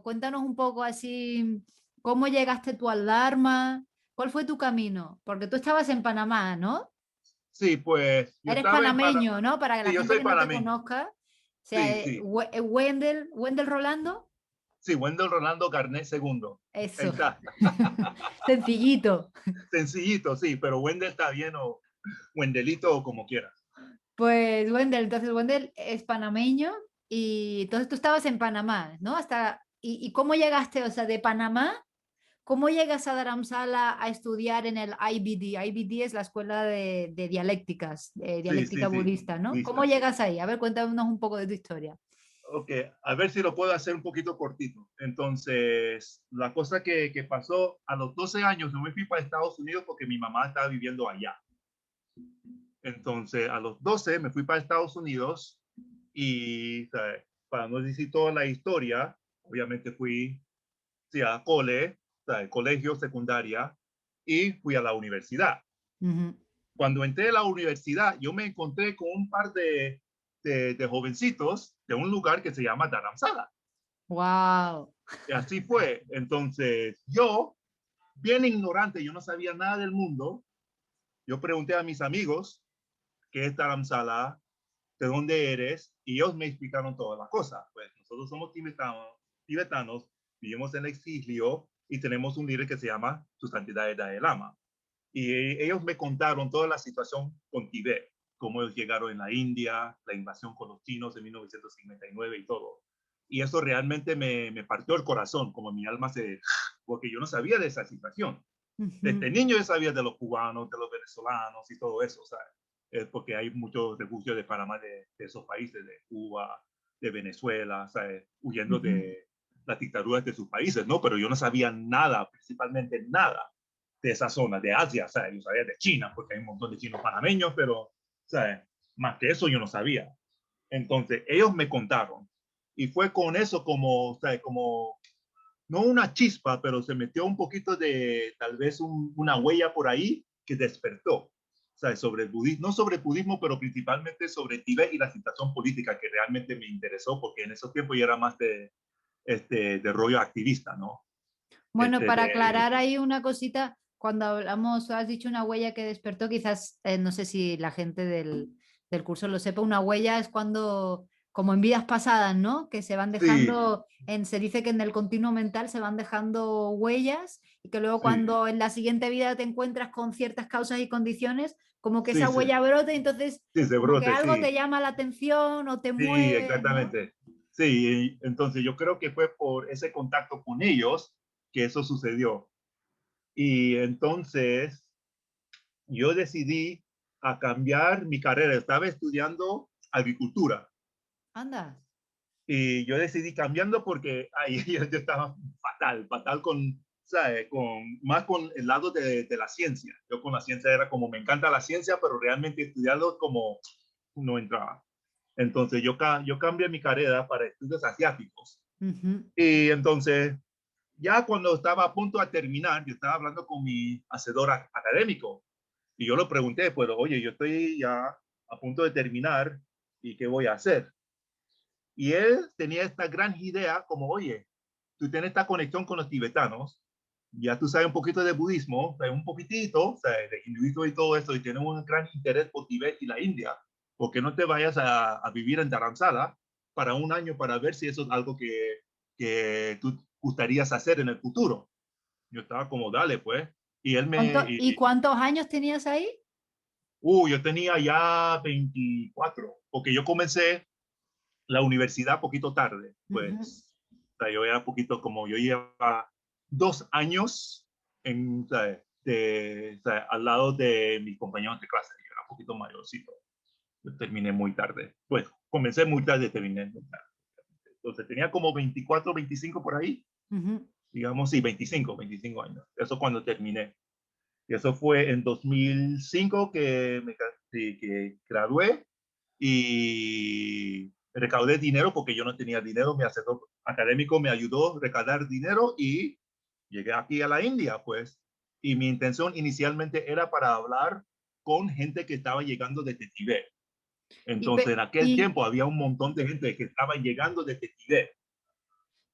cuéntanos un poco así, ¿cómo llegaste tú al Dharma? ¿Cuál fue tu camino? Porque tú estabas en Panamá, ¿no? Sí, pues yo Eres estaba en Panamá. panameño, ¿no? Para la Sí, yo gente soy que no te panameño. conozca, o sea, Sí, sí. Wendell Rolando, Sí, Wendell Rolando Garnet segundo. Ahí eso, está. sencillito. Sencillito, sí, pero Wendell está bien o Wendelito o como quieras. Pues Wendell, entonces Wendell es panameño y entonces tú estabas en Panamá, ¿no? ¿Y cómo llegaste, o sea, de Panamá? ¿Cómo llegas a Dharamsala a estudiar en el IBD? IBD es la escuela de dialécticas, de Sí, sí, dialéctica sí. budista, ¿no? ¿Cómo Lista. llegas ahí? A ver, cuéntanos un poco de tu historia. Ok, a ver si lo puedo hacer un poquito cortito. Entonces, la cosa que pasó a los 12 años, yo me fui para Estados Unidos porque mi mamá estaba viviendo allá. Entonces, a los 12 me fui para Estados Unidos y, ¿sabes? Para no decir toda la historia, obviamente fui, sí, a ¿sabes? Colegio, secundaria, y fui a la universidad. Ujú. Cuando entré a la universidad, yo me encontré con un par de jovencitos de un lugar que se llama Dharamsala. Wow. Y así fue. Entonces, yo, bien ignorante, yo no sabía nada del mundo. Yo pregunté a mis amigos qué es Dharamsala, de dónde eres, y ellos me explicaron toda la cosa. Pues nosotros somos tibetanos, vivimos en exilio y tenemos un líder que se llama Su Santidad el Dalai Lama. Y ellos me contaron toda la situación con Tibet, cómo ellos llegaron en la India, la invasión con los chinos en 1959 y todo. Y eso realmente me partió el corazón, como mi alma se... porque yo no sabía de esa situación. Desde Ujú. niño yo sabía de los cubanos, de los venezolanos y todo eso, ¿sabes? Porque hay muchos refugios de Panamá de esos países, de Cuba, de Venezuela, ¿sabes? Huyendo Ujú. de las dictaduras de sus países, ¿no? Pero yo no sabía nada, principalmente nada de esa zona, de Asia, ¿sabes? Yo sabía de China, porque hay un montón de chinos panameños, pero, ¿sabes? Más que eso yo no sabía. Entonces, ellos me contaron. Y fue con eso como, ¿sabes? Como no una chispa, pero se metió un poquito de tal vez una huella por ahí que despertó, ¿sabes? Sobre el budismo, no sobre el budismo, pero principalmente sobre Tibet y la situación política que realmente me interesó, porque en esos tiempos ya era más de rollo activista, ¿no? Bueno, Este, para de, aclarar ahí una cosita, cuando hablamos, has dicho una huella que despertó, quizás, no sé si la gente del curso lo sepa, una huella es cuando, como en vidas pasadas, ¿no? Que se van sí, dejando, se dice que en el continuo mental se van dejando huellas y que luego sí, cuando en la siguiente vida te encuentras con ciertas causas y condiciones, como que sí, esa sí, huella brote, entonces sí, se como que brote, algo sí, te llama la atención o te sí, mueve, ¿no? exactamente. Sí, entonces yo creo que fue por ese contacto con ellos que eso sucedió. Y entonces yo decidí a cambiar mi carrera. Estaba estudiando agricultura Anda. y yo decidí cambiando porque ahí yo estaba fatal, fatal con, ¿sabe? Más con el lado de la ciencia. Yo con la ciencia era como, me encanta la ciencia, pero realmente estudiarlo como no entraba. Entonces yo cambié mi carrera para estudios asiáticos. Ujú. Y entonces, ya cuando estaba a punto de terminar, yo estaba hablando con mi hacedor académico. Y yo le pregunté, pues, oye, yo estoy ya a punto de terminar y qué voy a hacer. Y él tenía esta gran idea como, oye, tú tienes esta conexión con los tibetanos, ya tú sabes un poquito de budismo, un poquitito, o sea, de hinduismo y todo eso, y tienes un gran interés por Tibet y la India, ¿por qué no te vayas a vivir en Dharamsala para un año para ver si eso es algo que tú gustarías hacer en el futuro? Yo estaba como, dale, pues. Y él ¿Y cuántos años tenías ahí? yo tenía ya 24, porque yo comencé la universidad poquito tarde, Ujú. pues, o sea, yo era poquito como yo llevaba 2 años o sea, o sea, al lado de mis compañeros de clase, yo era un poquito mayorcito, yo terminé muy tarde, pues, comencé muy tarde, terminé muy tarde. Entonces tenía como 24, 25 por ahí, Ujú. digamos, sí, 25 años, eso cuando terminé. Y eso fue en 2005 sí, que gradué y recaudé dinero porque yo no tenía dinero. Mi asesor académico me ayudó a recaudar dinero y llegué aquí a la India, pues. Y mi intención inicialmente era para hablar con gente que estaba llegando desde Tibet. Y, Entonces, en aquel y tiempo había un montón de gente que estaba llegando desde Tibet.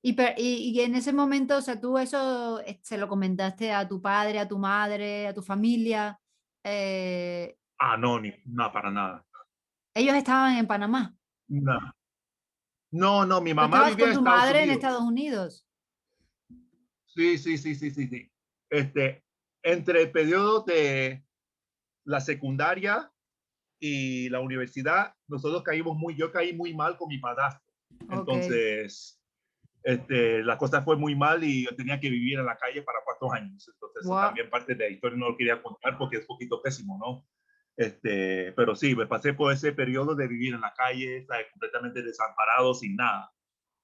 Y en ese momento, o sea, tú eso se lo comentaste a tu padre, a tu madre, a tu familia. eh, Ah, no, no, para nada. Ellos estaban en Panamá. No, no, no, mi Tú mamá estabas vivía con en tu Estados madre en Unidos. Estados Unidos. Sí, sí, sí, sí, sí, sí. Este, entre el periodo de la secundaria y la universidad, yo caí muy mal con mi padrastro. Ok. Entonces, la cosa fue muy mal y yo tenía que vivir en la calle para 4 años. Entonces, eso Wow. también parte de la historia no lo quería contar porque es un poquito pésimo, ¿no? Pero sí, me pasé por ese periodo de vivir en la calle, ¿sabes? Completamente desamparado, sin nada.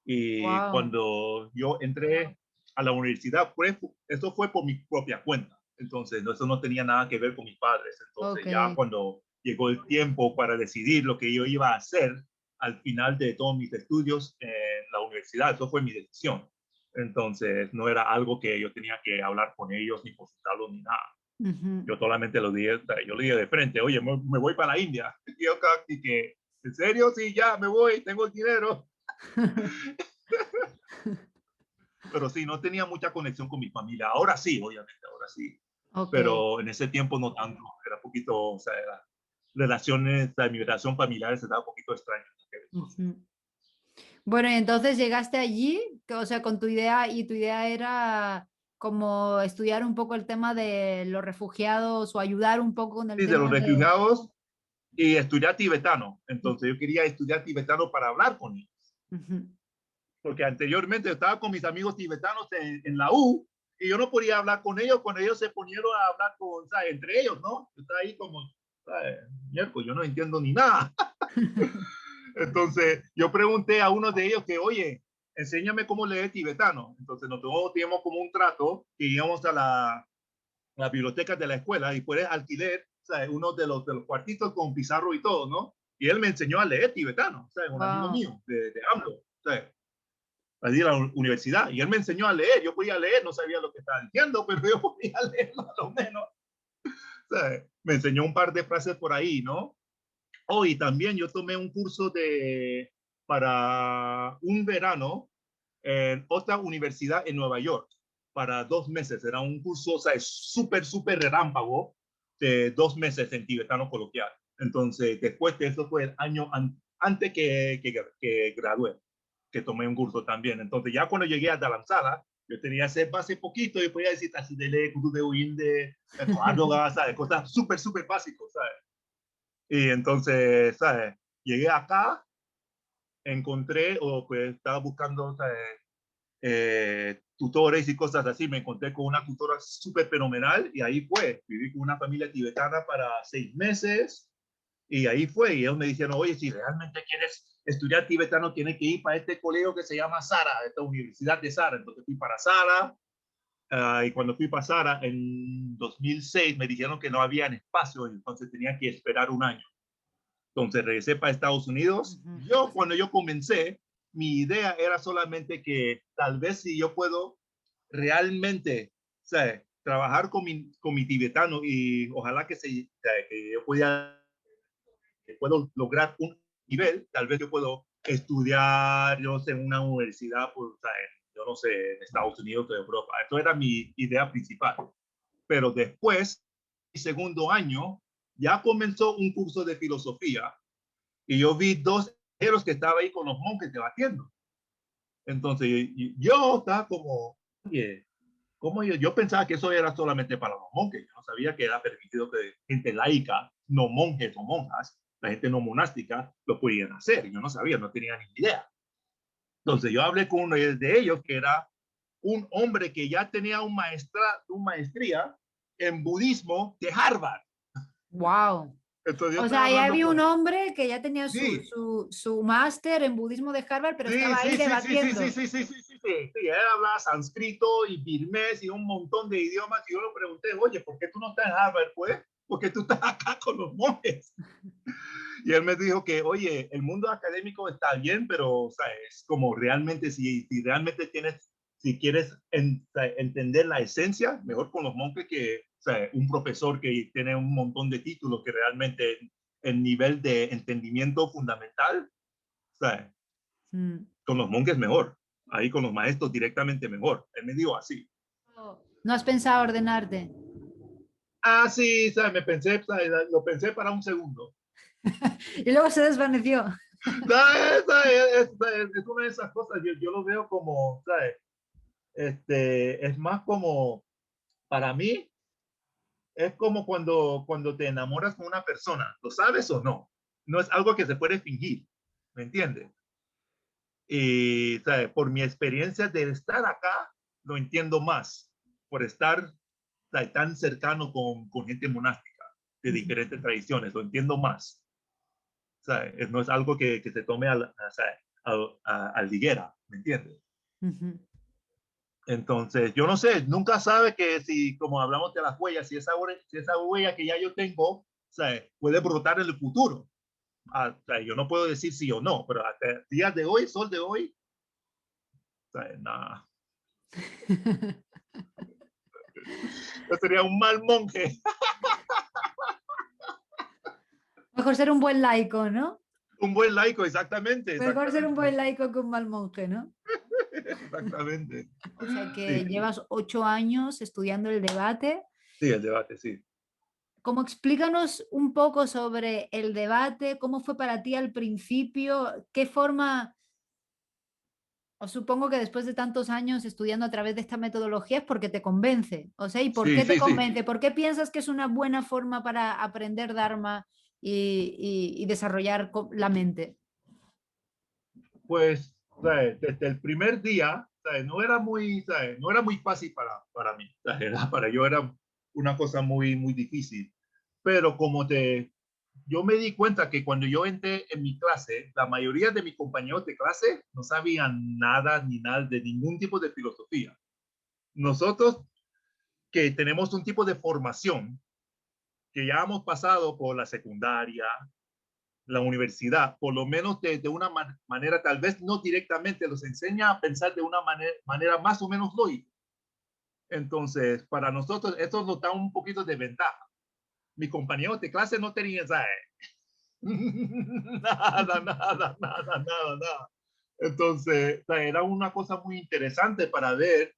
Y Wow. cuando yo entré a la universidad, pues, eso fue por mi propia cuenta. Entonces, no, eso no tenía nada que ver con mis padres. Entonces, Ok. ya cuando llegó el tiempo para decidir lo que yo iba a hacer al final de todos mis estudios en la universidad, eso fue mi decisión. Entonces, no era algo que yo tenía que hablar con ellos, ni consultarlos, ni nada. Ujú. Yo solamente yo le dije de frente, oye, me voy para la India. Y yo, y que, ¿en serio? Sí, ya me voy, tengo el dinero. Pero sí, no tenía mucha conexión con mi familia. Ahora sí, obviamente, ahora sí. Ok. Pero en ese tiempo no tanto. Era un poquito, o sea, relaciones, la migración familiar se estaba un poquito extraña. Entonces, Ujú. Bueno, y entonces llegaste allí, o sea, con tu idea, y tu idea era como estudiar un poco el tema de los refugiados o ayudar un poco con el sí, de los tema de... refugiados y estudiar tibetano. Entonces yo quería estudiar tibetano para hablar con ellos. Ujú. Porque anteriormente estaba con mis amigos tibetanos en la U y yo no podía hablar con ellos cuando ellos se ponieron a hablar con, ¿sabes? Entre ellos, ¿no? Yo estaba ahí como, ¿sabes? Miércoles, yo no entiendo ni nada. Entonces, yo pregunté a uno de ellos que, oye, enséñame cómo leer tibetano. Entonces, nosotros teníamos como un trato que íbamos a la biblioteca de la escuela y puedes alquiler, ¿sabes? Uno de los cuartitos con pizarro y todo, ¿no? Y él me enseñó a leer tibetano, ¿sabes? Un amigo Wow. mío de AMLO, ¿sabes? Allí a la universidad. Y él me enseñó a leer. Yo podía leer, no sabía lo que estaba diciendo, pero yo podía leerlo a lo menos. ¿Sabes? Me enseñó un par de frases por ahí, ¿no? Oh, y también yo tomé un curso para un verano en otra universidad en Nueva York para 2 meses. Era un curso, o sea, súper, súper relámpago de 2 meses en tibetano coloquial. Entonces, después de eso fue el año antes que gradué, que tomé un curso también. Entonces, ya cuando llegué a Dharamsala, yo tenía ese base poquito y podía decir así de ley, de Uinde, ¿sabes? Cosas súper, súper básicos, ¿sabes? Y entonces, ¿sabes? Llegué acá, encontré, o pues estaba buscando, ¿sabes? Tutores y cosas así. Me encontré con una tutora súper fenomenal y ahí fue. Viví con una familia tibetana para 6 meses y ahí fue. Y ellos me dijeron, oye, si realmente quieres estudiar tibetano, tienes que ir para este colegio que se llama Sara, esta universidad de Sara. Entonces fui para Sara. Y cuando fui para Sara en 2006 me dijeron que no había espacio, entonces tenía que esperar un año. Entonces regresé para Estados Unidos. Ujú. Cuando yo comencé, mi idea era solamente que tal vez si yo puedo realmente, ¿sabes? Trabajar con mi tibetano y ojalá que yo puedo lograr un nivel, tal vez yo puedo estudiar, yo no sé, en una universidad, pues, ¿sabes? Yo no sé, en Estados Unidos o Europa. Esto era mi idea principal. Pero después, mi segundo año, ya comenzó un curso de filosofía y yo vi dos extranjeros que estaban ahí con los monjes debatiendo. Entonces yo estaba como, oye, ¿cómo yo pensaba que eso era solamente para los monjes? Yo no sabía que era permitido que gente laica, no monjes o monjas, la gente no monástica, lo pudieran hacer. Yo no sabía, no tenía ni idea. Entonces yo hablé con uno de ellos que era un hombre que ya tenía una maestría en budismo de Harvard. Wow. Entonces yo O estaba sea, ya hablando había un con, hombre que ya tenía sí, su máster en budismo de Harvard, pero sí, estaba ahí sí, sí, sí, sí, sí, debatiendo. sí, sí, sí, sí, sí. Él hablaba sánscrito y birmés y un montón de idiomas. Y yo le pregunté, oye, ¿por qué tú no estás en Harvard, pues? ¿Por qué tú estás acá con los monjes? Y él me dijo que, oye, el mundo académico está bien, pero, o sea, es como realmente, si realmente si quieres entender la esencia, mejor con los monjes que, o sea, un profesor que tiene un montón de títulos que realmente el nivel de entendimiento fundamental, o sea, Mm. con los monjes mejor. ahí con los maestros directamente mejor. Él me dijo así. ¿No has pensado ordenarte? Ah, sí, ¿sabes? ¿Sabes? Lo pensé para un segundo. Y luego se desvaneció. ¿Sabes? Es una de esas cosas, yo lo veo como, ¿sabes? Es más como, para mí, es como cuando te enamoras con una persona, ¿lo sabes o no? No es algo que se puede fingir, ¿me entiendes? Y, ¿sabes? Por mi experiencia de estar acá, lo entiendo más, por estar, ¿sabes? Tan cercano con gente monástica de diferentes tradiciones, lo entiendo más. ¿Sabes? No es algo que se tome a liguera, ¿me entiendes? Entonces, yo no sé, nunca sabe que si, como hablamos de las huellas, si esa huella que ya yo tengo, ¿sabes? Puede brotar en el futuro. O sea, yo no puedo decir sí o no, pero hasta el día de hoy, sol de hoy, ¿sabes? Nada. Yo sería un mal monje. Mejor ser un buen laico, ¿no? Un buen laico, exactamente, Mejor ser un buen exactamente. laico que un mal monje, ¿no? Exactamente. O sea que Sí, llevas 8 años estudiando el debate. sí, el debate, sí. Como explícanos un poco sobre el debate, cómo fue para ti al principio, qué forma, os supongo que después de tantos años estudiando a través de esta metodología es porque te convence, o sea, ¿y por Sí, qué te sí, sí. convence? ¿Por qué piensas que es una buena forma para aprender Dharma y desarrollar la mente? Pues, ¿sabes? Desde el primer día, ¿sabes? No era muy, ¿sabes? No era muy fácil para mí, ¿sabes? Para yo era una cosa muy, muy difícil. Pero yo me di cuenta que cuando yo entré en mi clase, la mayoría de mis compañeros de clase no sabían nada ni nada de ningún tipo de filosofía. Nosotros que tenemos un tipo de formación, que ya hemos pasado por la secundaria, la universidad, por lo menos de una manera, tal vez no directamente, los enseña a pensar de una manera más o menos lógica. Entonces, para nosotros, esto nos da un poquito de ventaja. Mi compañero de clase no tenía esa, nada, nada, nada, nada, nada. Entonces, o sea, era una cosa muy interesante para ver,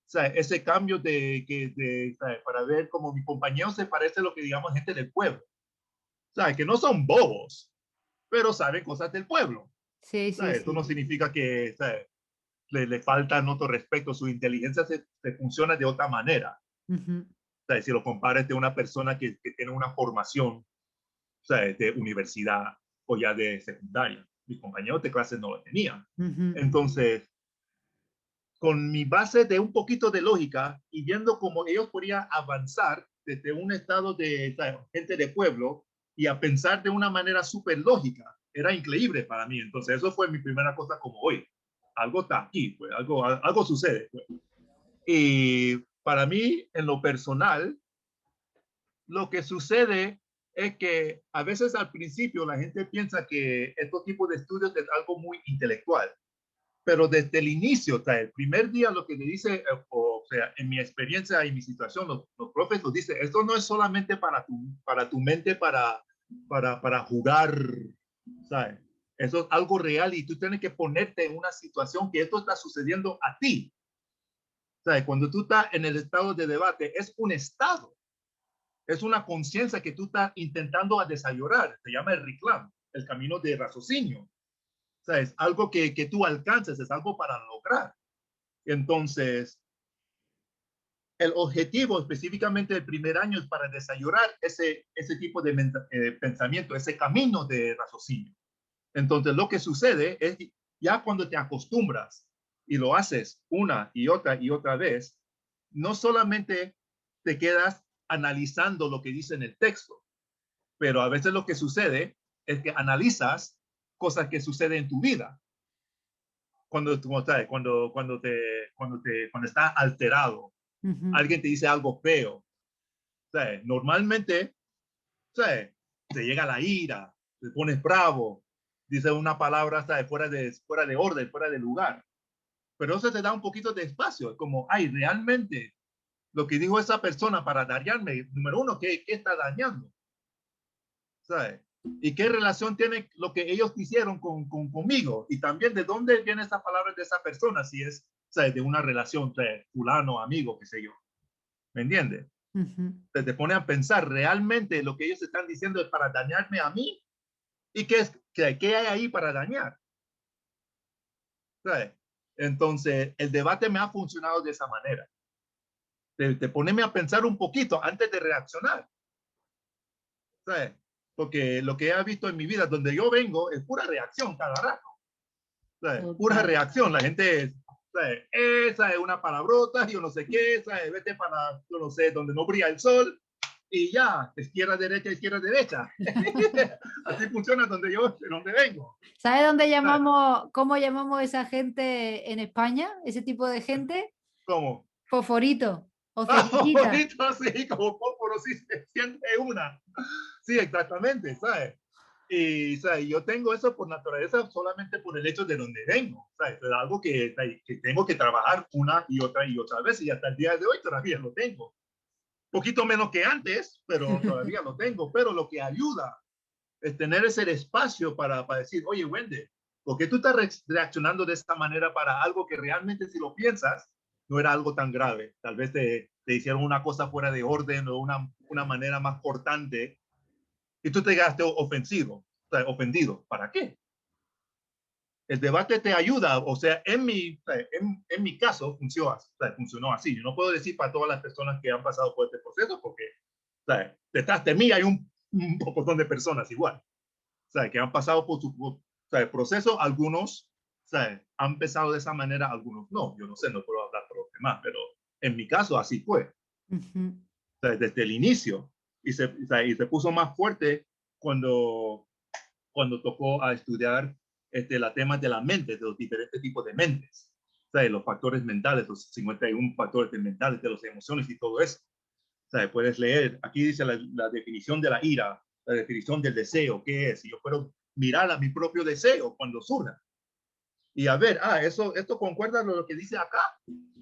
o sea, ese cambio o sea, para ver cómo mi compañero se parece a lo que digamos gente del pueblo. O sea, que no son bobos, pero saben cosas del pueblo. O Sí, sea, sí, eso no sí. significa que, o sea, le falta en otro respecto, su inteligencia se funciona de otra manera. Ujú, O sea, si lo compares de una persona que tiene una formación, o sea, de universidad o ya de secundaria. Mis compañeros de clase no lo tenían. ujú. Entonces, con mi base de un poquito de lógica y viendo cómo ellos podían avanzar desde un estado de, o sea, gente de pueblo y a pensar de una manera súper lógica, era increíble para mí. Entonces, eso fue mi primera cosa como hoy. Algo está aquí, pues, algo sucede. Pues. Y para mí, en lo personal, lo que sucede es que a veces al principio la gente piensa que estos tipos de estudios es algo muy intelectual, pero desde el inicio, o sea, el primer día lo que le dice, o sea, en mi experiencia y mi situación, los profes nos dicen, esto no es solamente para tu mente, para jugar, ¿sabes? Eso es algo real y tú tienes que ponerte en una situación que esto está sucediendo a ti. ¿Sabes? Cuando tú estás en el estado de debate, es un estado, es una conciencia que tú estás intentando a desarrollar. Se llama el reclam, el camino de raciocinio. O sea, es algo que tú alcances, es algo para lograr. Entonces, el objetivo específicamente del primer año es para desarrollar ese tipo de pensamiento, ese camino de raciocinio. Entonces, lo que sucede es que ya cuando te acostumbras y lo haces una y otra vez, no solamente te quedas analizando lo que dice en el texto, pero a veces lo que sucede es que analizas cosas que suceden en tu vida. Cuando estás alterado, Ujú. alguien te dice algo feo. ¿Sabes? Normalmente, ¿sabes? Te llega la ira, te pones bravo, dice una palabra ¿sabes? Fuera de orden, fuera de lugar. Pero eso te da un poquito de espacio, es como, ay, realmente lo que dijo esa persona para dañarme, número uno, ¿qué está dañando? ¿Sabes? ¿Y qué relación tiene lo que ellos hicieron conmigo? Y también de dónde viene esa palabra de esa persona, si es, o sea, de una relación de fulano, amigo, qué sé yo. ¿Me entiendes? Ujú. Te pone a pensar, realmente lo que ellos están diciendo es para dañarme a mí. ¿Y qué hay ahí para dañar? ¿Sabes? Entonces, el debate me ha funcionado de esa manera. De ponerme a pensar un poquito antes de reaccionar. ¿Sabes? Porque lo que he visto en mi vida, donde yo vengo, es pura reacción cada rato. ¿Sabes? Pura Total. reacción. La gente, ¿sabes? Esa es una palabrota, yo no sé qué, ¿sabes? Vete para, yo no sé, donde no brilla el sol y ya, izquierda, derecha, izquierda, derecha. Así funciona donde vengo. ¿Sabes dónde ¿Sabes? llamamos, cómo llamamos a esa gente en España? Ese tipo de gente, ¿Cómo? foforito o Ah, cerillita. bonito, sí, como fósforo, sí se siente una. Sí, exactamente, ¿sabes? Y, ¿sabes? Yo tengo eso por naturaleza solamente por el hecho de donde vengo, ¿sabes? Es algo que tengo que trabajar una y otra vez y hasta el día de hoy todavía lo tengo. Poquito menos que antes, pero todavía lo tengo. Pero lo que ayuda es tener ese espacio para decir, oye, Wendy, ¿por qué tú estás reaccionando de esta manera para algo que realmente, si lo piensas, no era algo tan grave? Tal vez te hicieron una cosa fuera de orden o una manera más cortante y tú te quedaste ofensivo, o sea, ofendido. ¿Para qué? El debate te ayuda, o sea, en mi caso funcionó así. Yo no puedo decir para todas las personas que han pasado por este proceso porque detrás de mí hay un pocotón de personas igual, que han pasado por su proceso. Algunos han empezado de esa manera, algunos no. Yo no sé, no puedo hablar por los demás, pero en mi caso así fue, Ujú. desde el inicio. Y se puso más fuerte cuando tocó a estudiar la temas de la mente, de los diferentes tipos de mentes, los factores mentales, los 51 factores mentales de las emociones y todo eso. Puedes leer, aquí dice la definición de la ira, la definición del deseo, qué es. Y yo puedo mirar a mi propio deseo cuando surja y a ver, esto concuerda con lo que dice acá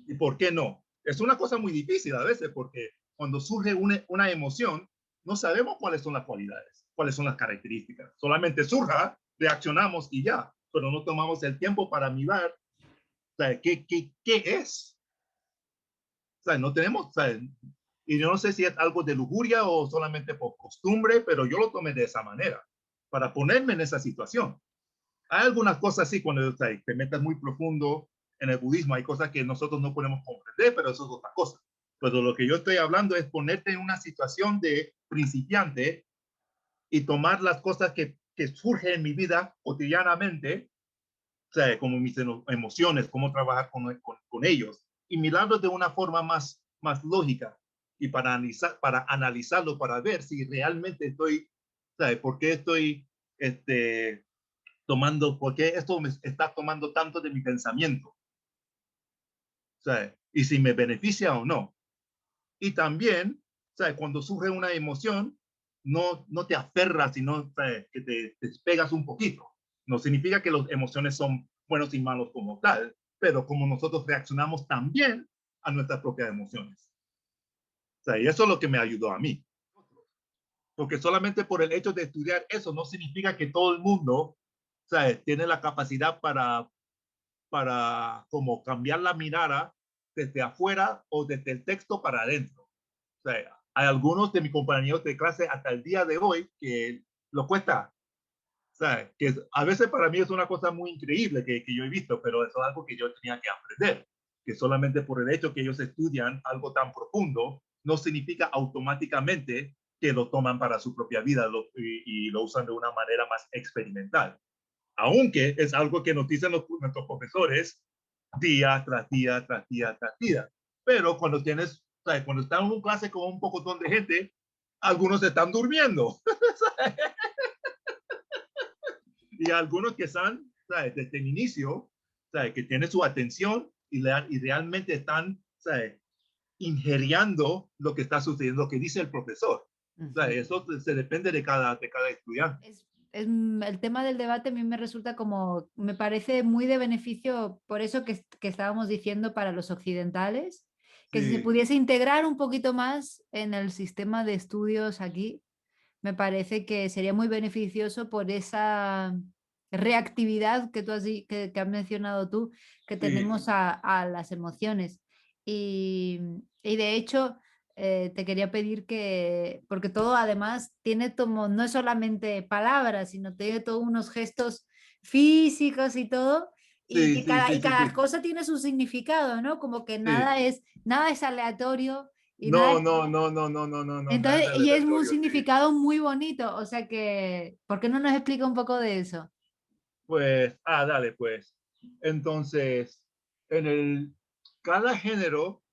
y por qué no. Es una cosa muy difícil a veces porque cuando surge una emoción, no sabemos cuáles son las cualidades, cuáles son las características. Solamente surja, reaccionamos y ya, pero no tomamos el tiempo para mirar, o sea, qué es. O sea, no tenemos, o sea, y yo no sé si es algo de lujuria o solamente por costumbre, pero yo lo tomé de esa manera, para ponerme en esa situación. Hay algunas cosas así, cuando te metas muy profundo en el budismo, hay cosas que nosotros no podemos comprender, pero eso es otra cosa. Pero lo que yo estoy hablando es ponerte en una situación de principiante y tomar las cosas que surgen en mi vida cotidianamente, o sea, como mis emociones, cómo trabajar con ellos, y mirarlos de una forma más lógica y para analizarlo, para ver si realmente estoy, ¿sabes? ¿Por qué estoy tomando, por qué esto me está tomando tanto de mi pensamiento? ¿Sabes? Y si me beneficia o no. Y también, ¿sabes? Cuando surge una emoción, no te aferras, sino, ¿sabes? Que te despegas un poquito. No significa que las emociones son buenos y malos como tal, pero como nosotros reaccionamos también a nuestras propias emociones. O sea, y eso es lo que me ayudó a mí. Porque solamente por el hecho de estudiar eso no significa que todo el mundo, ¿sabes? Tiene la capacidad para como cambiar la mirada desde afuera o desde el texto para adentro. O sea, hay algunos de mis compañeros de clase hasta el día de hoy que lo cuesta. O sea, que a veces para mí es una cosa muy increíble que yo he visto, pero eso es algo que yo tenía que aprender. Que solamente por el hecho que ellos estudian algo tan profundo, no significa automáticamente que lo toman para su propia vida y lo usan de una manera más experimental. Aunque es algo que nos dicen nuestros profesores día tras día, tras día, tras día. Pero cuando cuando están en una clase con un poco de gente, algunos están durmiendo. Y algunos que están, ¿sabes? Desde el inicio, ¿sabes? Que tienen su atención y realmente están, ¿sabes? Ingeriendo lo que está sucediendo, lo que dice el profesor. Ujú. ¿Sabes? Eso se depende de cada estudiante. El tema del debate a mí me resulta como, me parece muy de beneficio por eso que estábamos diciendo para los occidentales, que si se Sí, pudiese integrar un poquito más en el sistema de estudios aquí, me parece que sería muy beneficioso por esa reactividad que que has mencionado tú, que Sí, tenemos a las emociones. Y de hecho, te quería pedir que, porque todo además tiene como, no es solamente palabras, sino tiene todos unos gestos físicos y todo, sí, sí, y sí, sí, cada sí, cosa tiene su significado, ¿no? Como que sí. nada es aleatorio y nada No, es... no, no, no, no, no, no, no, nada Entonces, de y es un aleatorio, sí. significado muy bonito, o sea que, ¿por qué no nos explica un poco de eso? Pues, dale, pues. Entonces, en cada género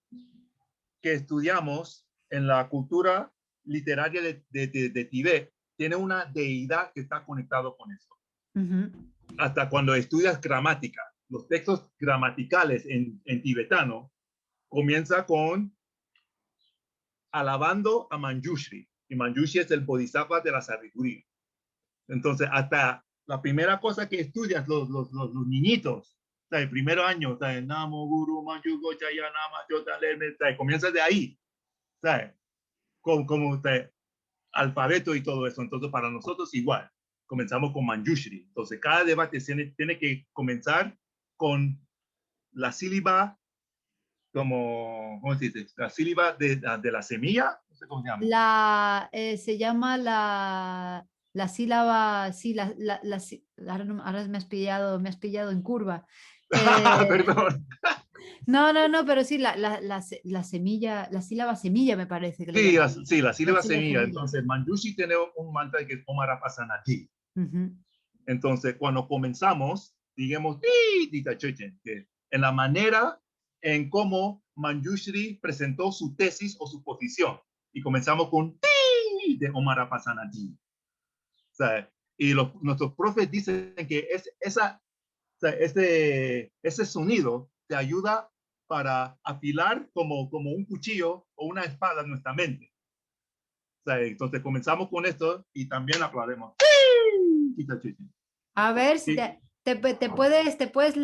que estudiamos en la cultura literaria de Tibet tiene una deidad que está conectado con eso. Ujú. Hasta cuando estudias gramática, los textos gramaticales en tibetano comienza con alabando a Manjushri. Y Manjushri es el bodhisattva de la sabiduría. Entonces, hasta la primera cosa que estudias los niñitos, o sea, el primer año, o sea, Namo Guru Manjugo Chaya Nama Jota Lerme, o sea, comienzas de ahí, ¿sabes? Como o sea, alfabeto y todo eso. Entonces, para nosotros igual, comenzamos con Manjushri. Entonces, cada debate tiene que comenzar con la sílaba, como, ¿cómo se dice? La sílaba de la semilla, no sé cómo se llama. Se llama la sílaba, sí, ahora, ahora me has pillado en curva. Eh, Perdón. no, pero sí, la semilla, la sílaba semilla me parece que le Sí, llaman. sí, la La sílaba sílaba semilla. semilla. Entonces, Manjushri tiene un mantra que es Omara Pasanati. Ujú. Entonces, cuando comenzamos, digamos, que en la manera en cómo Manjushri presentó su tesis o su posición. Y comenzamos con de Omar Pasanati. O sea, y nuestros profes dicen que o sea, ese sonido te ayuda para afilar como un cuchillo o una espada en nuestra mente. O sea, entonces comenzamos con esto y también aplaudimos. A ver si Sí, te puedes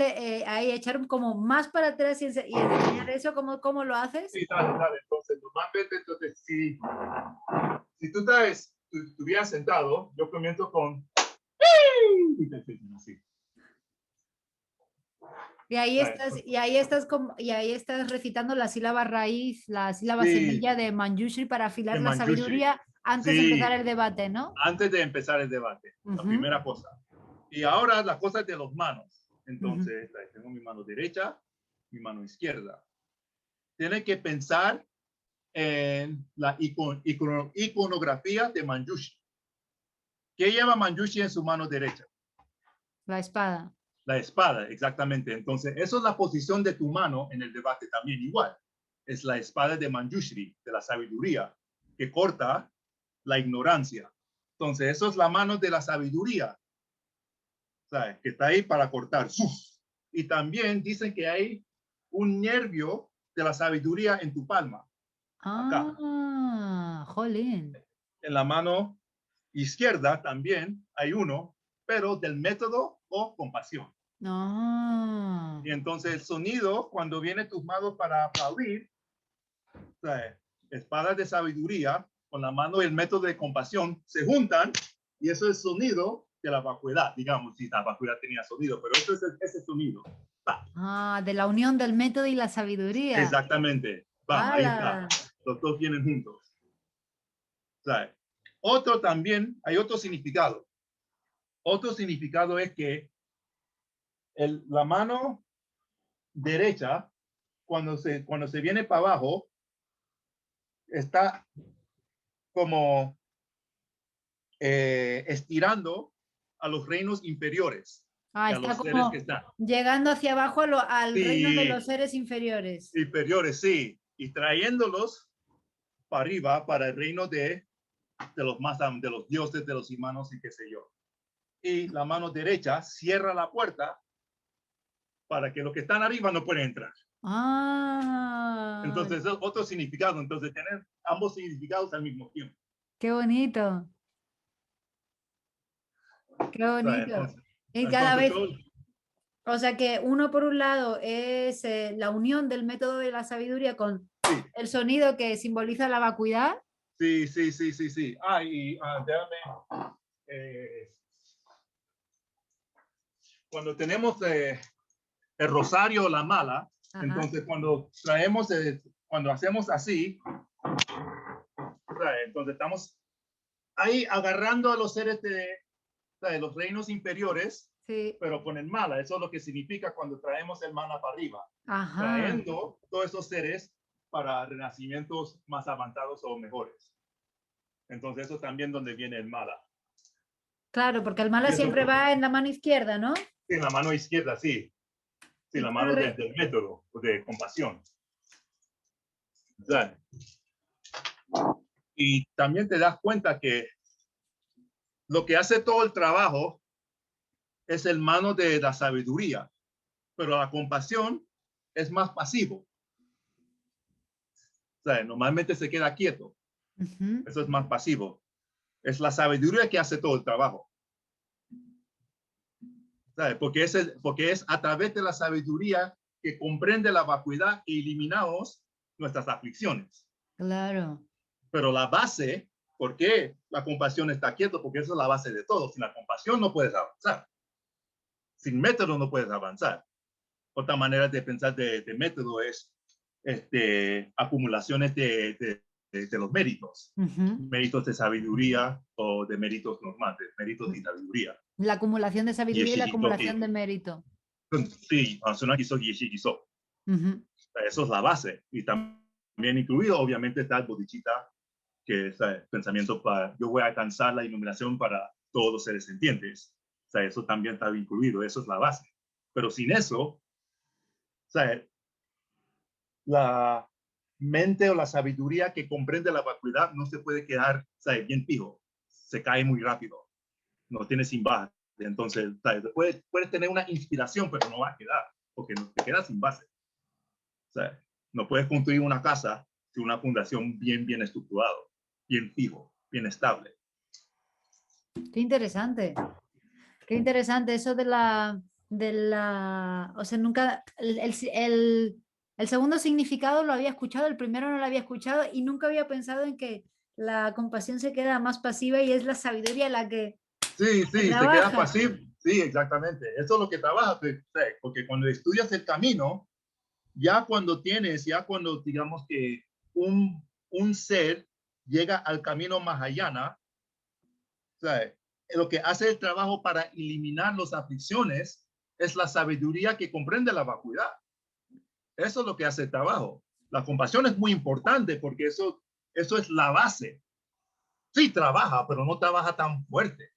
ahí echar como más para atrás y enseñar eso, ¿cómo lo haces? sí, dale, dale. Entonces, normalmente, entonces, si tú estuvieras sentado, yo comienzo con así. ¿Sabes? Y ahí estás recitando la sílaba raíz, la sílaba Sí, semilla de Manjushri para afilar de la Manjushri. sabiduría antes de empezar Sí, el debate, ¿no? antes de empezar el debate, la Ujú, primera cosa. Y ahora las cosas de los manos. ujú. Entonces, tengo mi mano derecha, mi mano izquierda. Tienes que pensar en la iconografía de Manjushri. ¿Qué lleva Manjushri en su mano derecha? La espada. La espada, exactamente. Entonces, eso es la posición de tu mano en el debate también igual. Es la espada de Manjushri, de la sabiduría, que corta la ignorancia. Entonces, eso es la mano de la sabiduría, ¿sabes? Que está ahí para cortar. Y también dicen que hay un nervio de la sabiduría en tu palma, acá. Ah, jolín. En la mano izquierda también hay uno, pero del método o compasión. No. Y entonces el sonido, cuando viene tus manos para aplaudir, o sea, espadas de sabiduría con la mano y el método de compasión se juntan y eso es sonido de la vacuidad, digamos, si la vacuidad tenía sonido, pero eso es ese sonido. Va. Ah, de la unión del método y la sabiduría. Exactamente. Vamos, ahí está. ¡Hala! Los dos vienen juntos. O sea, otro también, hay otro significado. Otro significado es que la mano derecha, cuando se viene para abajo, está como estirando a los reinos inferiores Ah, y a está los seres que como están. llegando hacia abajo al reino de los Sí, seres inferiores. inferiores, sí, y trayéndolos para arriba, para el reino de los más de los dioses, de los humanos y qué sé yo. Y la mano derecha cierra la puerta para que los que están arriba no puedan entrar. Ah, Entonces, es otro significado. Entonces, tener ambos significados al mismo tiempo. qué bonito, qué O sea, bonito. Y cada entonces vez, todo, o sea que uno por un lado es la unión del método de la sabiduría con sí, el sonido que simboliza la vacuidad Sí, sí, sí, sí, sí. Déjame. eh, Cuando tenemos el rosario, la mala, Ajá. entonces cuando traemos, cuando hacemos así, entonces estamos ahí agarrando a los seres de los reinos inferiores, Sí. pero con el mala. Eso es lo que significa cuando traemos el mana para arriba, Ajá. trayendo todos esos seres para renacimientos más avanzados o mejores. Entonces eso también donde viene el mala. Claro, porque el mala Y eso siempre va en la mano izquierda, ¿no? en la mano izquierda, sí. Sí, Y la claro, mano del método, de compasión. ¿Sabes? Y también te das cuenta que lo que hace todo el trabajo es el mano de la sabiduría, pero la compasión es más pasivo. ¿Sabes? Normalmente se queda quieto. ujú, Eso es más pasivo. Es la sabiduría que hace todo el trabajo. ¿Sabes? Porque es a través de la sabiduría que comprende la vacuidad que eliminamos nuestras aflicciones. claro. Pero la base, ¿por qué la compasión está quieto? Porque esa es la base de todo. Sin la compasión no puedes avanzar. Sin método no puedes avanzar. Otra manera de pensar de método es acumulaciones de los méritos. Ujú. Méritos de sabiduría o de méritos normales, méritos de sabiduría. La acumulación de sabiduría y la acumulación Yeshikitoki. de mérito. Sí, Sonaki-so, Yeshikiso. Ujú. Eso es la base. Y también incluido, obviamente, está el bodhicitta, que es pensamiento para, yo voy a alcanzar la iluminación para todos los seres sintientes. O sea, eso también está incluido, eso es la base. Pero sin eso, o sea, la mente o la sabiduría que comprende la vacuidad no se puede quedar, o sea, bien fijo. Se cae muy rápido. No tiene sin base. Entonces, ¿sabes? Puedes tener una inspiración, pero no va a quedar, porque no te quedas sin base. O sea, no puedes construir una casa sin una fundación bien estructurado, bien fijo, bien estable. Qué interesante. Qué interesante eso o sea, nunca, el segundo significado lo había escuchado, el primero no lo había escuchado y nunca había pensado en que la compasión se queda más pasiva y es la sabiduría la Sí, que sí, se queda trabaja. pasivo. Sí, exactamente. Eso es lo que trabaja, porque cuando estudias el camino, ya cuando digamos que un ser llega al camino Mahayana, ¿sabes? Lo que hace el trabajo para eliminar las aflicciones es la sabiduría que comprende la vacuidad. Eso es lo que hace el trabajo. La compasión es muy importante porque eso es la base. Sí trabaja, pero no trabaja tan fuerte.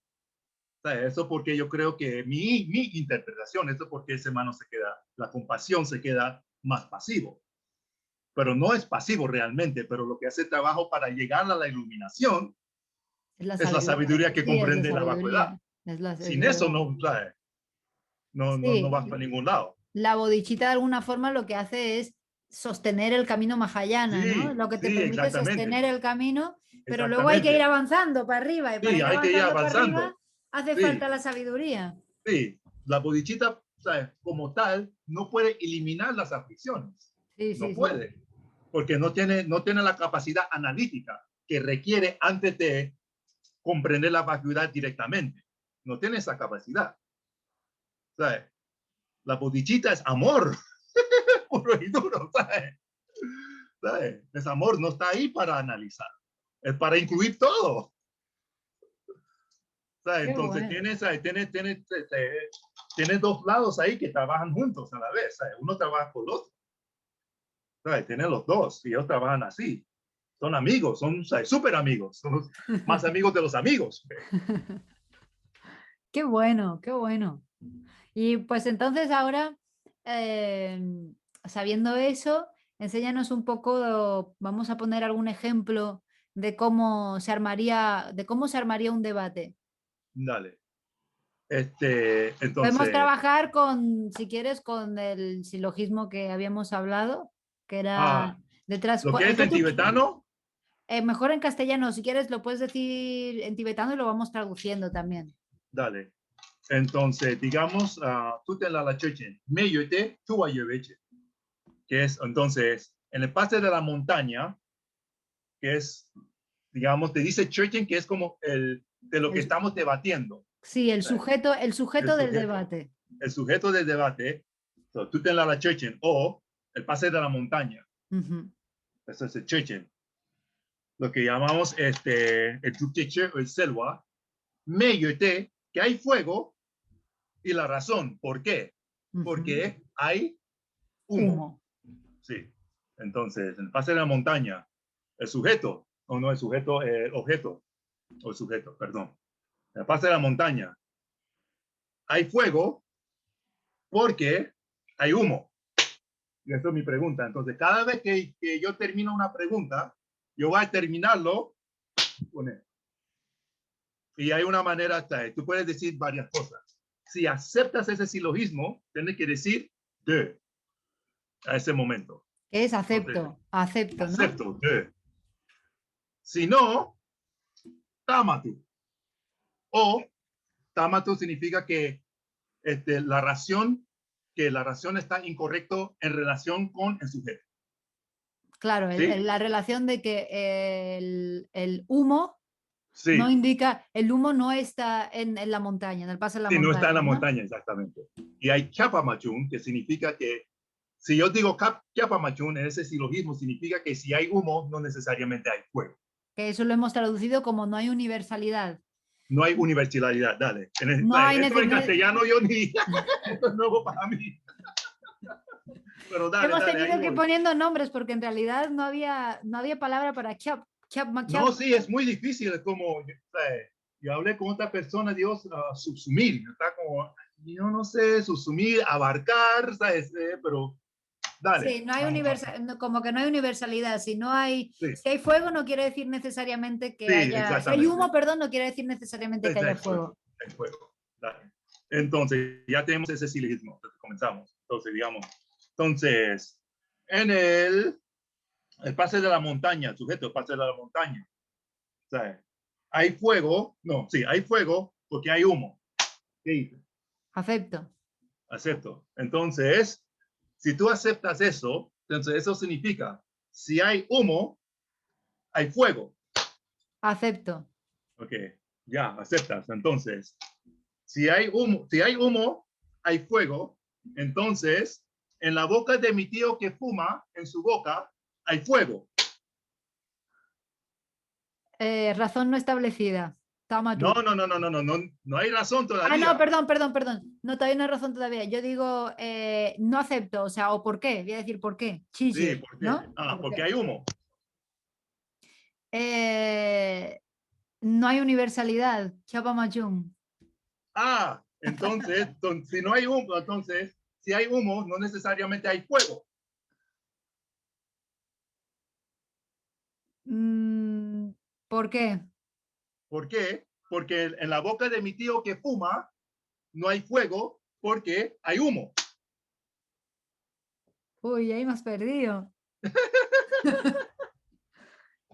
O sea, eso porque yo creo que mi interpretación, eso porque ese hermano se queda, la compasión se queda más pasivo. Pero no es pasivo realmente, pero lo que hace el trabajo para llegar a la iluminación Es la es la sabiduría. sabiduría que Sí, es la comprende la vacuidad. sabiduría. Es Sin eso verdad. no, no Sí, vas para ningún lado. la bodichita de alguna forma lo que hace es sostener el camino Mahayana, ¿no? Sí, Lo que te sí, permite exactamente, sostener el camino, pero luego hay que ir exactamente. avanzando para arriba y para Sí, ir hay que ir avanzando para arriba avanzando. hace falta Sí, la sabiduría. sí. La bodichita, ¿sabes? Como tal, no puede eliminar las aflicciones. Sí, No sí, sí. puede, porque no tiene la capacidad analítica que requiere antes de comprender la vacuidad directamente. No tiene esa capacidad. ¿Sabes? La bodichita es amor, puro y duro, ¿sabes? ¿Sabes? Es amor, no está ahí para analizar, es para incluir todo. ¿Sabes? Qué Entonces bueno. tienes dos lados ahí que trabajan juntos a la vez. ¿Sabes? Uno trabaja por el otro. ¿Sabes? Tienen los dos y ellos trabajan así. Son amigos, son súper amigos, son los más amigos de los amigos. Qué bueno, qué bueno. Y pues entonces ahora, eh, sabiendo eso, enséñanos un poco, vamos a poner algún ejemplo de cómo se armaría un debate. Dale. Podemos Entonces, trabajar con, si quieres, con el silogismo que habíamos hablado, que era detrás. lo que es en tibetano, Mejor en castellano, si quieres, lo puedes decir en tibetano y lo vamos traduciendo también. dale. Entonces, digamos, tú te la chechen, me yote, tú que es entonces en el pase de la montaña, que es digamos, te dice Churchen, que es como de lo que El- estamos debatiendo. Sí, el ¿Sabes? sujeto, del Sujeto. debate. El sujeto del debate, so, tú te la Churchen, o el pase de la montaña. Ujú. Eso es el Churchen. Lo que llamamos el Tukteche o el Selwa, medio te que hay fuego y la razón. ¿Por qué? Ujú. Porque hay humo. Humo. Sí. Entonces, el pase de la montaña, el sujeto, o no el sujeto, el objeto, o el sujeto, perdón. El pase de la montaña, hay fuego porque hay humo. Y esto es mi pregunta. Entonces, cada vez que yo termino una pregunta, yo voy a terminarlo con él. Y hay una manera hasta tú puedes decir varias cosas. Si aceptas ese silogismo, tienes que decir de a ese momento. Es Entonces, acepto, ¿no? acepto de. Si no, tamatu. O tamatu significa que la ración está incorrecto en relación con el sujeto. Claro, ¿Sí? la relación de que el humo no Sí. indica, el humo no está en la montaña, en el paso de la Sí, no está en montaña, la ¿no? montaña, exactamente. Y hay chapamachún, que significa que si yo digo chapamachún, en ese silogismo significa que si hay humo, no necesariamente hay fuego. Que eso lo hemos traducido como no hay universalidad. No hay universalidad, dale. No hay Esto en necesidad. castellano yo ni, esto es nuevo para mí. Pero dale, Hemos dale, ahí tenido que ir voy. poniendo nombres porque en realidad no había palabra para No, sí, es muy difícil, es como, yo hablé con otra persona, Dios, subsumir, está como, yo no sé, subsumir, abarcar, ¿sabes? Pero dale, Sí, no hay vamos a, como que no hay universalidad. sí, Si hay fuego, no quiere decir necesariamente que sí, haya. Si hay exactamente. humo, perdón, no quiere decir necesariamente que haya fuego. El fuego. Dale. Entonces, ya tenemos ese silogismo. Entonces, comenzamos. Entonces, digamos, en el pase de la montaña, el sujeto, el pase de la montaña, ¿sabes? Hay fuego, no, sí, hay fuego porque hay humo. ¿Qué dice? Acepto. Acepto. Entonces, si tú aceptas eso, entonces eso significa, si hay humo, hay fuego. Acepto. Ok, ya, aceptas. Entonces, si hay humo, hay fuego. Entonces, en la boca de mi tío que fuma, en su boca, hay fuego. Razón no establecida. Toma No, tú. no, no, no, no, no, no, no hay razón Ah, no, todavía. perdón. No, todavía no hay razón todavía. Yo digo, no acepto, o sea, o por qué. Voy a decir por qué. Sí, Chiche, ¿por qué? ¿no? Ah, ¿Por porque qué? hay humo. Eh, no hay universalidad. Chapa machún. Ah, entonces, si no hay humo, entonces, si hay humo, no necesariamente hay fuego. Mm, ¿por qué? ¿Por qué? Porque en la boca de mi tío que fuma, no hay fuego porque hay humo. Uy, ahí me has perdido.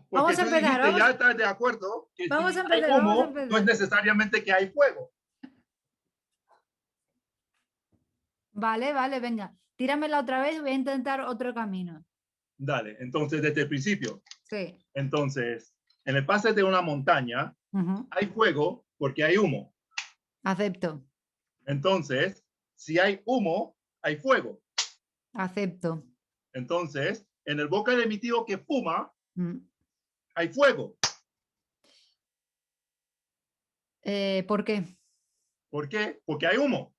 Porque Vamos a tú empezar, dijiste, ya estás de acuerdo, que si hay vamos a humo, no es empezar. necesariamente que hay fuego. Vale, venga. Tíramela otra vez, voy a intentar otro camino. Dale, entonces desde el principio. Sí. Entonces, en el pase de una montaña Ujú. hay fuego porque hay humo. Acepto, Entonces, si hay humo, hay fuego. acepto. Entonces, en el boca de mi tío que fuma, Mm. hay fuego. ¿Por qué? ¿Por qué? Porque hay humo.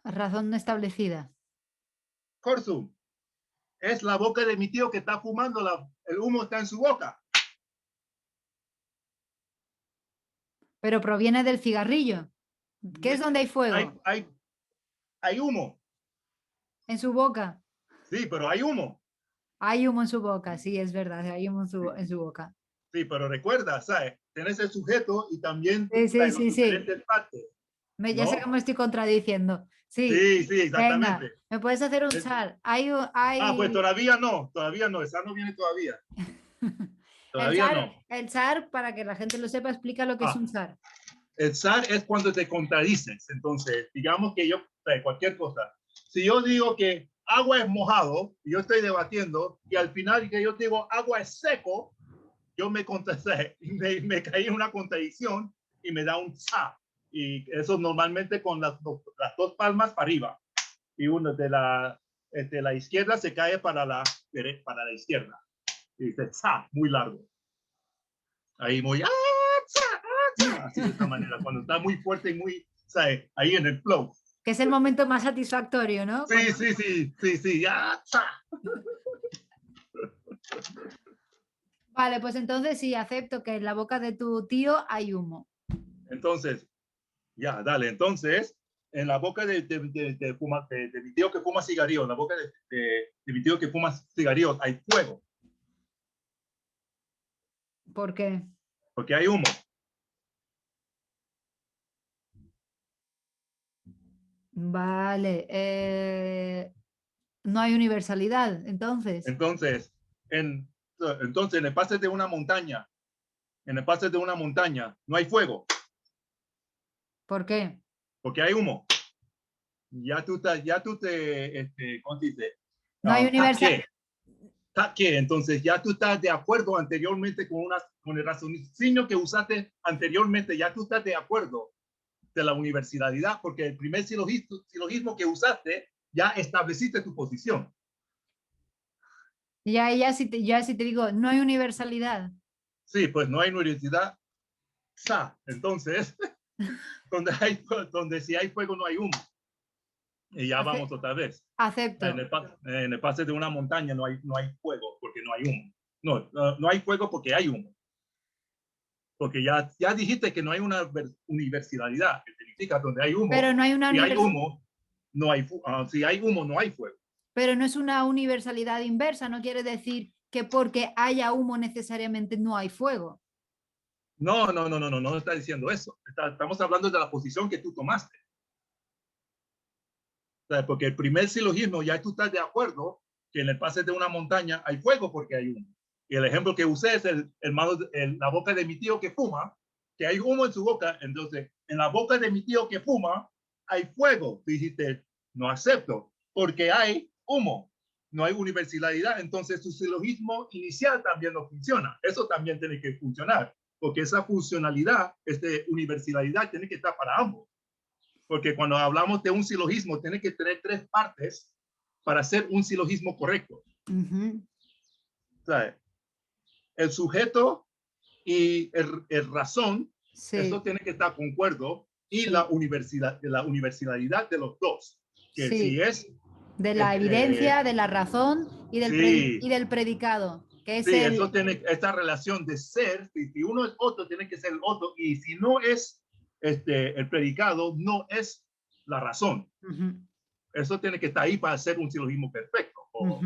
Razón no establecida. Corsum, es la boca de mi tío que está fumando, el humo está en su boca. Pero proviene del cigarrillo. ¿Qué es donde hay Hay, fuego? hay, hay humo. En su boca. Sí, pero hay humo. Hay humo en su boca, sí, es verdad, hay humo Sí, en su boca. sí, pero recuerda, ¿sabes? Tienes el sujeto y también ¿sabes? Los Sí. diferentes partes, Ya sé que ¿no? me estoy contradiciendo. Sí, Sí, sí, venga, exactamente. ¿me puedes hacer un Es- SAR? pues todavía no, esa no viene todavía. El Todavía SAR, no. el SAR, para que la gente lo sepa, explica lo que es Ah, un SAR. el SAR es cuando te contradices. Entonces, digamos que yo, cualquier cosa. Si yo digo que agua es mojado, y yo estoy debatiendo, y al final que yo digo agua es seco, yo me contesté, me caí en una contradicción y me da un tsa. Y eso normalmente con las dos palmas para arriba. Y uno de la izquierda se cae para la izquierda. Y dice tsa, muy largo. Ahí muy, así de esta manera, cuando está muy fuerte y muy, ¿sabes? Ahí en el flow. Que es el momento más satisfactorio, ¿no? Sí, sí, ya. Vale, pues entonces sí, acepto que en la boca de tu tío hay humo. Entonces, ya, dale. Entonces, en la boca de mi tío que fuma cigarrillos, en la boca de mi tío que fuma cigarrillos, hay fuego, ¿Por qué? porque hay humo. Vale. No hay universalidad, entonces. Entonces, entonces, en el pase de una montaña, no hay fuego, ¿Por qué? porque hay humo. Ya tú ¿cómo se dice? No hay universalidad. Taque. Entonces, ya tú estás de acuerdo anteriormente con el raciocinio que usaste anteriormente, ya tú estás de acuerdo de la universalidad, porque el primer silogismo que usaste, ya estableciste tu posición. Ya si te digo, no hay universalidad. Sí, pues no hay universidad. Entonces, donde si hay fuego no hay humo. Y ya vamos otra vez. Acepto. En el pase de una montaña no hay fuego porque no hay humo. No hay fuego porque hay humo. Porque ya dijiste que no hay una universalidad, que significa donde hay humo. Pero no hay una si hay humo, no hay, si hay humo, no hay fuego. Pero no es una universalidad inversa, no quiere decir que porque haya humo necesariamente no hay fuego. No está diciendo eso. Estamos hablando de la posición que tú tomaste. O sea, porque el primer silogismo ya tú estás de acuerdo que en el pase de una montaña hay fuego porque hay humo. Y el ejemplo que usé es la boca de mi tío que fuma, que hay humo en su boca. Entonces, en la boca de mi tío que fuma hay fuego. Dijiste, no acepto, porque hay humo. No hay universalidad. Entonces, tu silogismo inicial también no funciona. Eso también tiene que funcionar, porque esa funcionalidad, universalidad, tiene que estar para ambos. Porque cuando hablamos de un silogismo, tiene que tener tres partes para hacer un silogismo correcto. ¿Sabes? El sujeto y el razón, Sí. eso tiene que estar concuerdo, y sí. la universalidad de los dos. Que sí. si es... De la evidencia, de la razón y del predicado. Que es eso tiene esta relación de ser, si uno es otro, tiene que ser el otro, y si no es el predicado, no es la razón. Eso tiene que estar ahí para hacer un silogismo perfecto. O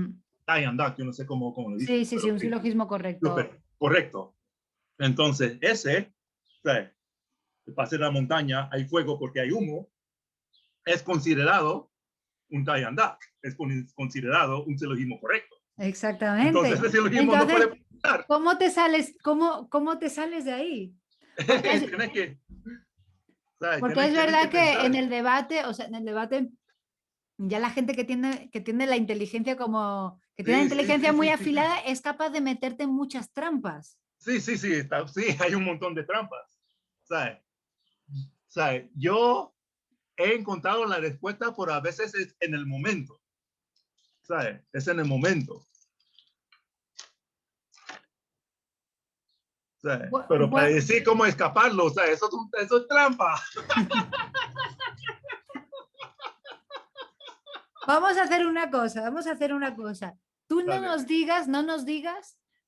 tie and dot, yo no sé cómo lo dice. Sí, un silogismo correcto. Correcto. Entonces, el pase de la montaña, hay fuego porque hay humo, es considerado un tie and dot, es considerado un silogismo correcto. Exactamente. Entonces, ese silogismo no puede pasar. ¿Cómo te sales de ahí? Porque es verdad que en el debate, o sea, en el debate, ya la gente que tiene la inteligencia tiene la inteligencia muy afilada, es capaz de meterte en muchas trampas. Sí, hay un montón de trampas. ¿Sabes? Yo he encontrado la respuesta por a veces es en el momento. ¿Sabes? Es en el momento. ¿Sabes? Pero para decir cómo escaparlo, ¿sabes? Eso es trampa. Vamos a hacer una cosa. Tú no nos digas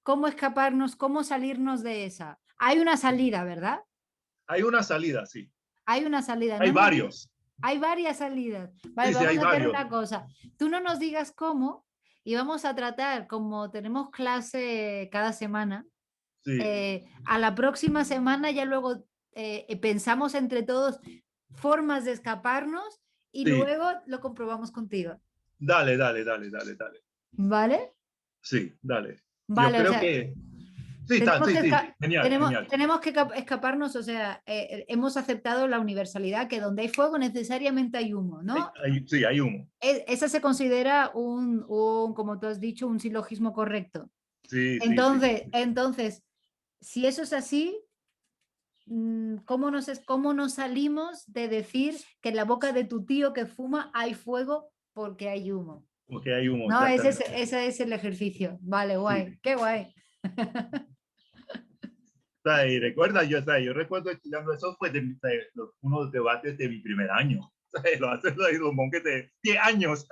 cómo escaparnos, cómo salirnos de esa. Hay una salida, ¿verdad? Hay una salida, sí. Hay una salida. Hay varios. Hay varias salidas. Vale, vamos a hacer una cosa. Tú no nos digas cómo y vamos a tratar, como tenemos clase cada semana, a la próxima semana ya luego pensamos entre todos formas de escaparnos y luego lo comprobamos contigo. Dale. ¿Vale? Sí, dale. Vale, yo creo que Sí, está, Tenemos sí, que, sí, genial, genial. tenemos que escaparnos, o sea, hemos aceptado la universalidad, que donde hay fuego necesariamente hay humo, ¿no? Sí, hay humo. Esa se considera como tú has dicho, un silogismo correcto. Sí, sí, sí. Entonces, si eso es así, ¿cómo nos salimos de decir que en la boca de tu tío que fuma hay fuego porque hay humo? Porque hay humo, No, exactamente. ese es el ejercicio. Vale, Sí. guay, qué guay. O sea, y recuerda, yo, o sea, yo recuerdo estudiando eso, fue de, uno de los debates de mi primer año. O sea, lo hacen los monjes de 10 años.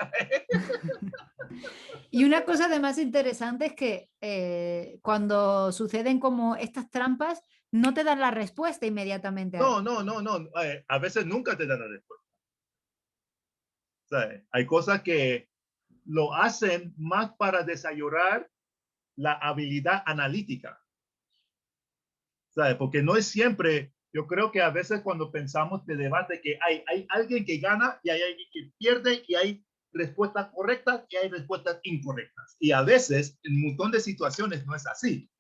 Y una cosa además interesante es que cuando suceden como estas trampas, no te dan la respuesta inmediatamente. No, no, no, no. A veces nunca te dan la respuesta. O sea, hay cosas que lo hacen más para desarrollar la habilidad analítica. ¿Sabes? Porque no es siempre, yo creo que a veces cuando pensamos de debate que hay alguien que gana y hay alguien que pierde y hay respuestas correctas y hay respuestas incorrectas. Y a veces, en un montón de situaciones, no es así.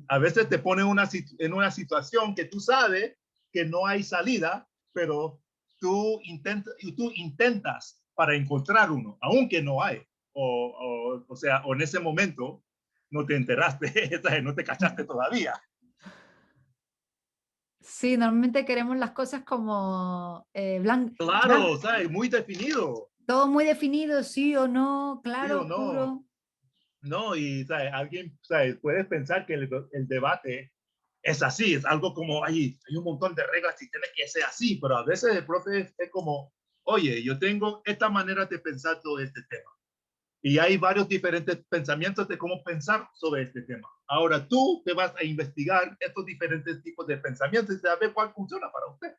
A veces te pone en una situación que tú sabes que no hay salida, pero tú intentas para encontrar uno, aunque no hay. O sea, o en ese momento no te enteraste, no te cachaste todavía. Sí, normalmente queremos las cosas como Claro, ¿sabes? Muy definido, todo muy definido, sí o no, sí o claro, no. oscuro. No, y ¿sabes? Alguien, ¿sabes? Puedes pensar que el debate es así, es algo como, hay un montón de reglas y tiene que ser así, pero a veces el profe es como, oye, yo tengo esta manera de pensar todo este tema. Y hay varios diferentes pensamientos de cómo pensar sobre este tema. Ahora tú te vas a investigar estos diferentes tipos de pensamientos y a ver cuál funciona para usted.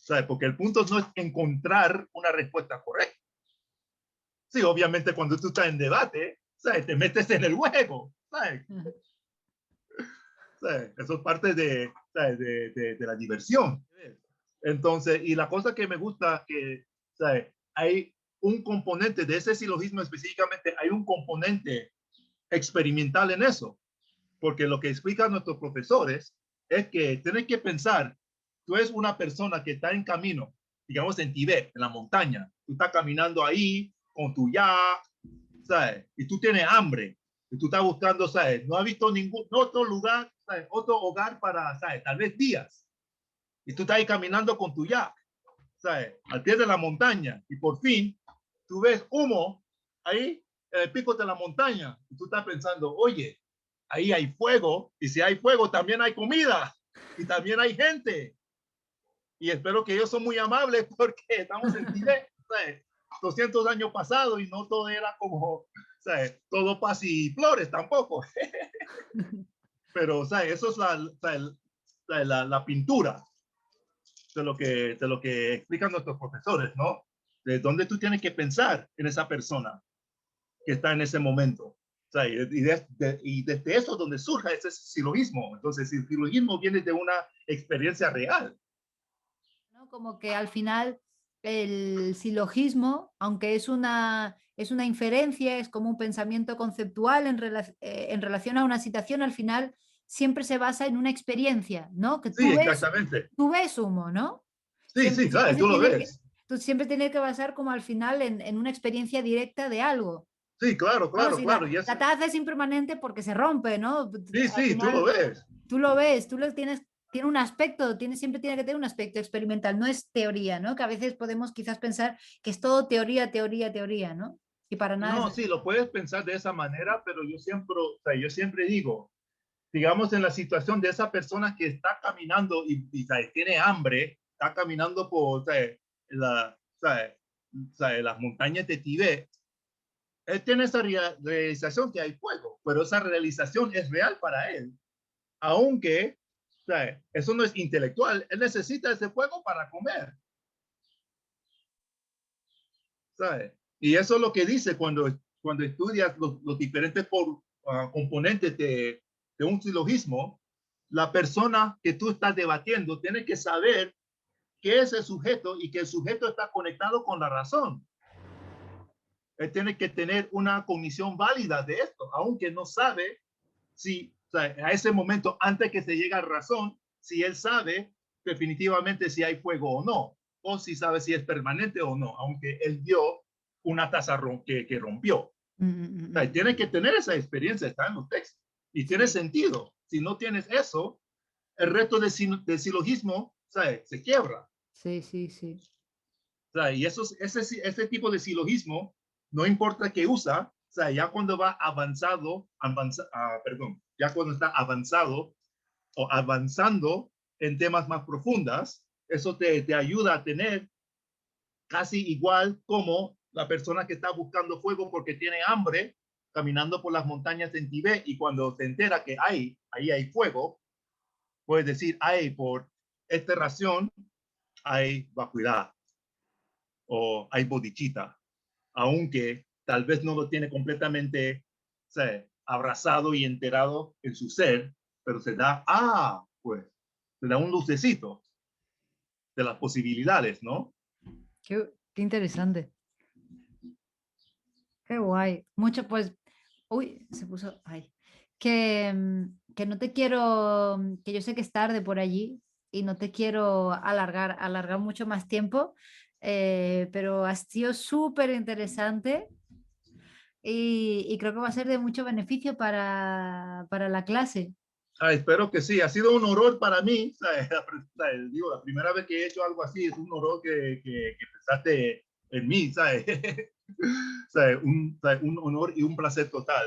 ¿Sabes? Porque el punto no es encontrar una respuesta correcta. Sí, obviamente cuando tú estás en debate, ¿sabes? Te metes en el juego, ¿sabes? ¿Sabes? Eso es parte ¿sabes? De la diversión. Entonces, y la cosa que me gusta que, ¿sabes? Hay un componente de ese silogismo específicamente, hay un componente experimental en eso, porque lo que explican nuestros profesores es que tienes que pensar, tú eres una persona que está en camino, digamos en Tibet, en la montaña, tú estás caminando ahí con tu ya, ¿sabes? Y tú tienes hambre, y tú estás buscando, ¿sabes? No has visto ningún otro lugar, ¿sabes? Otro hogar para, ¿sabes? Tal vez días. Y tú estás ahí caminando con tu yak, ¿sabes? Al pie de la montaña. Y por fin, tú ves humo ahí en el pico de la montaña. Y tú estás pensando, oye, ahí hay fuego. Y si hay fuego, también hay comida. Y también hay gente. Y espero que ellos son muy amables porque estamos en Tibet, ¿sabes? 200 años pasados y no todo era como, ¿sabes? Todo paz y flores tampoco. Pero, ¿sabes? Eso es la pintura de lo que explican nuestros profesores, ¿no? De dónde tú tienes que pensar en esa persona que está en ese momento. O sea, y desde eso donde surge ese silogismo. Entonces, el silogismo viene de una experiencia real. ¿No? Como que al final el silogismo, aunque es una inferencia, es como un pensamiento conceptual en relación a una situación, al final siempre se basa en una experiencia, ¿no? Que Sí, exactamente. tú ves humo, ¿no? Sí, sí, Siempre claro, se tú lo tiene que, ves. tú siempre tienes que basar como al final en una experiencia directa de algo. Sí, claro, No, claro, si claro. Y la eso, taza es impermanente porque se rompe, ¿no? sí, Al sí, tú lo final ves. tú lo ves, tú lo tienes, tiene un aspecto, siempre tiene que tener un aspecto experimental, no es teoría, ¿no? Que a veces podemos quizás pensar que es todo teoría, teoría, teoría, ¿no? Y para nada es No, sí, así. lo puedes pensar de esa manera, pero o sea, yo siempre digo, digamos en la situación de esa persona que está caminando y ¿sabes? Tiene hambre, está caminando por ¿sabes? ¿sabes? ¿Sabes? Las montañas de Tibet, él tiene esa realización que hay fuego, pero esa realización es real para él, aunque ¿sabes? Eso no es intelectual, él necesita ese fuego para comer, ¿sabes? Y eso es lo que dice cuando estudias los diferentes componentes de un silogismo, la persona que tú estás debatiendo tiene que saber qué es el sujeto y que el sujeto está conectado con la razón. Él tiene que tener una cognición válida de esto, aunque no sabe si, o sea, a ese momento, antes que se llegue a razón, si él sabe definitivamente si hay fuego o no, o si sabe si es permanente o no, aunque él vio una taza que rompió. Mm, mm, O sea, mm. tiene que tener esa experiencia, está en los textos. Y tiene Sí, sentido. Si no tienes eso, el resto de silogismo, ¿sabes? Se quiebra. sí, sí, sí. O sea, y ese tipo de silogismo, no importa qué usa, o sea, ya cuando va perdón, ya cuando está avanzado o avanzando en temas más profundas, eso te ayuda a tener casi igual como la persona que está buscando fuego porque tiene hambre, caminando por las montañas en Tibet y cuando se entera que ahí hay fuego, puedes decir, por esta ración hay vacuidad o hay bodhicitta, aunque tal vez no lo tiene completamente, o sea, abrazado y enterado en su ser, pero se da, pues, se da un lucecito de las posibilidades, ¿no? Qué interesante. Qué guay. Mucho, pues, uy, se puso, ay, que no te quiero, que yo sé que es tarde por allí y no te quiero alargar mucho más tiempo, pero ha sido súper interesante y creo que va a ser de mucho beneficio para la clase. Espero que sí. Ha sido un honor para mí. ¿Sabes? Digo, la primera vez que he hecho algo así es un honor que pensaste en mí. ¿Sabes? Un honor y un placer total.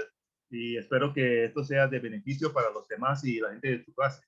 Y espero que esto sea de beneficio para los demás y la gente de tu clase.